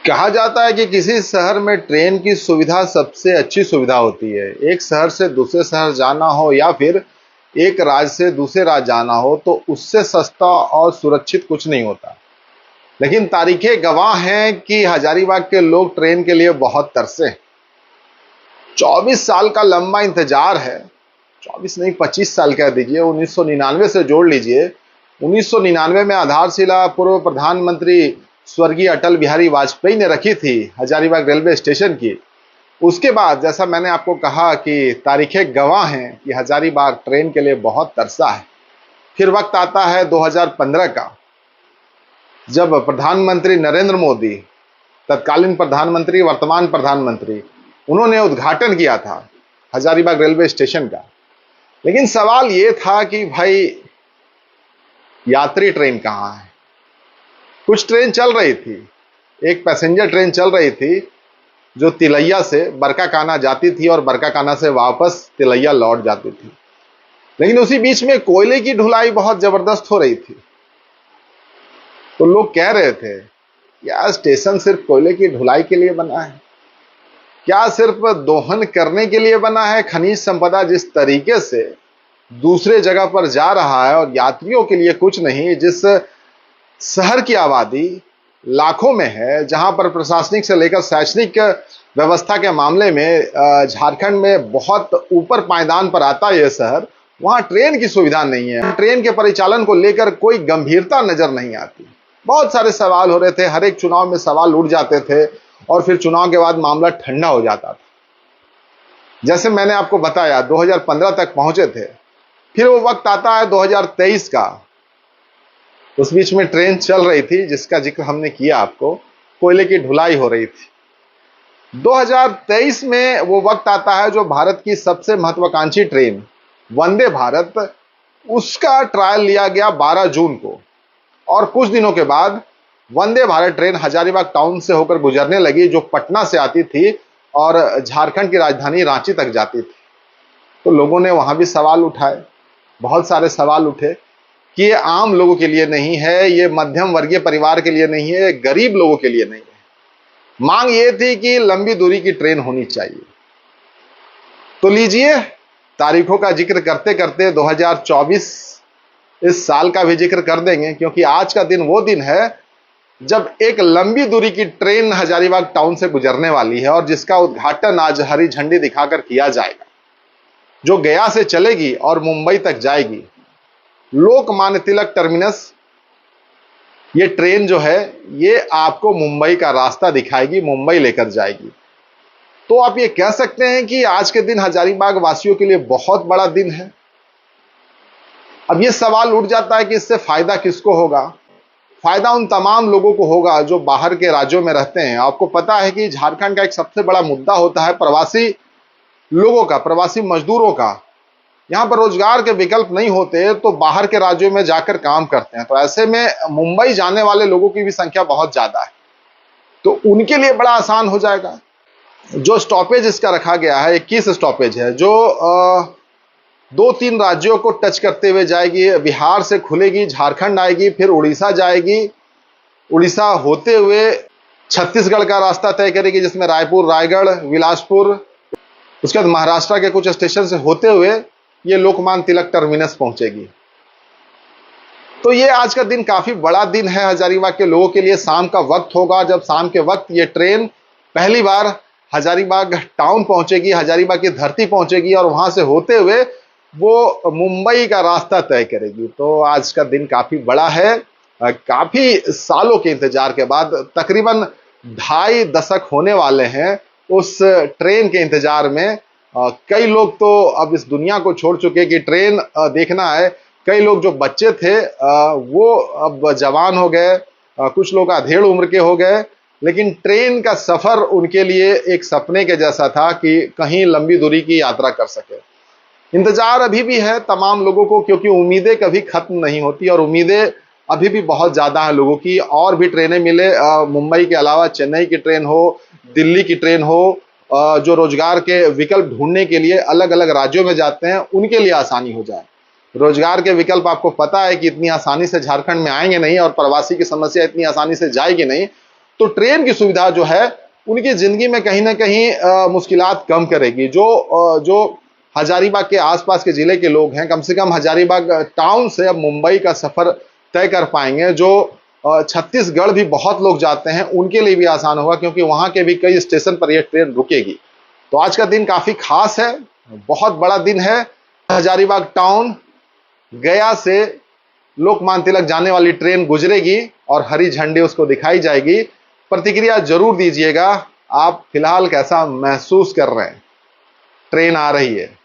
कहा जाता है कि किसी शहर में ट्रेन की सुविधा सबसे अच्छी सुविधा होती है। एक शहर से दूसरे शहर जाना हो या फिर एक राज्य से दूसरे राज्य जाना हो तो उससे सस्ता और सुरक्षित कुछ नहीं होता। लेकिन तारीखें गवाह हैं कि हजारीबाग के लोग ट्रेन के लिए बहुत तरसे। 24 साल का लंबा इंतजार है। 24 नहीं, 25 साल कह दीजिए। 1999 से जोड़ लीजिए। 1999 में आधारशिला पूर्व प्रधानमंत्री स्वर्गीय अटल बिहारी वाजपेयी ने रखी थी हजारीबाग रेलवे स्टेशन की। उसके बाद जैसा मैंने आपको कहा कि तारीखें गवाह हैं कि हजारीबाग ट्रेन के लिए बहुत तरसा है। फिर वक्त आता है 2015 का, जब प्रधानमंत्री नरेंद्र मोदी, तत्कालीन प्रधानमंत्री वर्तमान प्रधानमंत्री, उन्होंने उद्घाटन किया था हजारीबाग रेलवे स्टेशन का। लेकिन सवाल यह था कि भाई यात्री ट्रेन कहां है। कुछ ट्रेन चल रही थी, एक पैसेंजर ट्रेन चल रही थी जो तिलैया से बरकाकाना जाती थी और बरकाकाना से वापस तिलैया लौट जाती थी। लेकिन उसी बीच में कोयले की ढुलाई बहुत जबरदस्त हो रही थी। तो लोग कह रहे थे क्या स्टेशन सिर्फ कोयले की ढुलाई के लिए बना है? क्या सिर्फ दोहन करने के लिए बना है? खनिज संपदा जिस तरीके से दूसरे जगह पर जा रहा है और यात्रियों के लिए कुछ नहीं, जिस शहर की आबादी लाखों में है, जहां पर प्रशासनिक से लेकर शैक्षणिक व्यवस्था के मामले में झारखंड में बहुत ऊपर पायदान पर आता है यह शहर, वहां ट्रेन की सुविधा नहीं है। ट्रेन के परिचालन को लेकर कोई गंभीरता नजर नहीं आती। बहुत सारे सवाल हो रहे थे, हर एक चुनाव में सवाल उठ जाते थे और फिर चुनाव के बाद मामला ठंडा हो जाता था। जैसे मैंने आपको बताया 2015 तक पहुंचे थे। फिर वो वक्त आता है 2023 का। उस बीच में ट्रेन चल रही थी जिसका जिक्र हमने किया आपको, कोयले की ढुलाई हो रही थी। 2023 में वो वक्त आता है जो भारत की सबसे महत्वाकांक्षी ट्रेन वंदे भारत, उसका ट्रायल लिया गया 12 जून को। और कुछ दिनों के बाद वंदे भारत ट्रेन हजारीबाग टाउन से होकर गुजरने लगी, जो पटना से आती थी और झारखंड की राजधानी रांची तक जाती थी। तो लोगों ने वहां भी सवाल उठाए, बहुत सारे सवाल उठे कि ये आम लोगों के लिए नहीं है, ये मध्यम वर्गीय परिवार के लिए नहीं है, गरीब लोगों के लिए नहीं है। मांग ये थी कि लंबी दूरी की ट्रेन होनी चाहिए। तो लीजिए, तारीखों का जिक्र करते करते 2024 इस साल का भी जिक्र कर देंगे, क्योंकि आज का दिन वो दिन है जब एक लंबी दूरी की ट्रेन हजारीबाग टाउन से गुजरने वाली है और जिसका उद्घाटन आज हरी झंडी दिखाकर किया जाएगा, जो गया से चलेगी और मुंबई तक जाएगी। लोकमान्य तिलक टर्मिनस ये ट्रेन जो है ये आपको मुंबई का रास्ता दिखाएगी, मुंबई लेकर जाएगी। तो आप ये कह सकते हैं कि आज के दिन हजारीबाग वासियों के लिए बहुत बड़ा दिन है। अब ये सवाल उठ जाता है कि इससे फायदा किसको होगा? फायदा उन तमाम लोगों को होगा जो बाहर के राज्यों में रहते हैं। आपको पता है कि झारखंड का एक सबसे बड़ा मुद्दा होता है प्रवासी लोगों का, प्रवासी मजदूरों का। यहां पर रोजगार के विकल्प नहीं होते तो बाहर के राज्यों में जाकर काम करते हैं। तो ऐसे में मुंबई जाने वाले लोगों की भी संख्या बहुत ज्यादा है, तो उनके लिए बड़ा आसान हो जाएगा। जो स्टॉपेज इसका रखा गया है 21 स्टॉपेज है, जो 2-3 राज्यों को टच करते हुए जाएगी। बिहार से खुलेगी, झारखंड आएगी, फिर उड़ीसा जाएगी, उड़ीसा होते हुए छत्तीसगढ़ का रास्ता तय करेगी, जिसमें रायपुर, रायगढ़, बिलासपुर, उसके बाद महाराष्ट्र के कुछ स्टेशन से होते हुए ये लोकमान्य तिलक टर्मिनस पहुंचेगी। तो ये आज का दिन काफी बड़ा दिन है हजारीबाग के लोगों के लिए। शाम का वक्त होगा जब शाम के वक्त ये ट्रेन पहली बार हजारीबाग टाउन पहुंचेगी, हजारीबाग की धरती पहुंचेगी और वहां से होते हुए वो मुंबई का रास्ता तय करेगी। तो आज का दिन काफी बड़ा है। काफी सालों के इंतजार के बाद, तकरीबन 2.5 दशक होने वाले हैं उस ट्रेन के इंतजार में। कई लोग तो अब इस दुनिया को छोड़ चुके कि ट्रेन देखना है। कई लोग जो बच्चे थे वो अब जवान हो गए, कुछ लोग अधेड़ उम्र के हो गए, लेकिन ट्रेन का सफर उनके लिए एक सपने के जैसा था कि कहीं लंबी दूरी की यात्रा कर सके। इंतजार अभी भी है तमाम लोगों को, क्योंकि उम्मीदें कभी खत्म नहीं होती और उम्मीदें अभी भी बहुत ज्यादा है लोगों की। और भी ट्रेनें मिले, मुंबई के अलावा चेन्नई की ट्रेन हो, दिल्ली की ट्रेन हो, जो रोजगार के विकल्प ढूंढने के लिए अलग अलग राज्यों में जाते हैं, उनके लिए आसानी हो जाए। रोजगार के विकल्प आपको पता है कि इतनी आसानी से झारखंड में आएंगे नहीं और प्रवासी की समस्या इतनी आसानी से जाएगी नहीं। तो ट्रेन की सुविधा जो है उनकी जिंदगी में कहीं ना कहीं मुश्किलात कम करेगी। जो हजारीबाग के आसपास के जिले के लोग हैं, कम से कम हजारीबाग टाउन से अब मुंबई का सफर तय कर पाएंगे। जो छत्तीसगढ़ भी बहुत लोग जाते हैं उनके लिए भी आसान होगा, क्योंकि वहां के भी कई स्टेशन पर यह ट्रेन रुकेगी। तो आज का दिन काफी खास है, बहुत बड़ा दिन है। हजारीबाग टाउन गया से लोकमान्य तिलक जाने वाली ट्रेन गुजरेगी और हरी झंडी उसको दिखाई जाएगी। प्रतिक्रिया जरूर दीजिएगा, आप फिलहाल कैसा महसूस कर रहे हैं। ट्रेन आ रही है।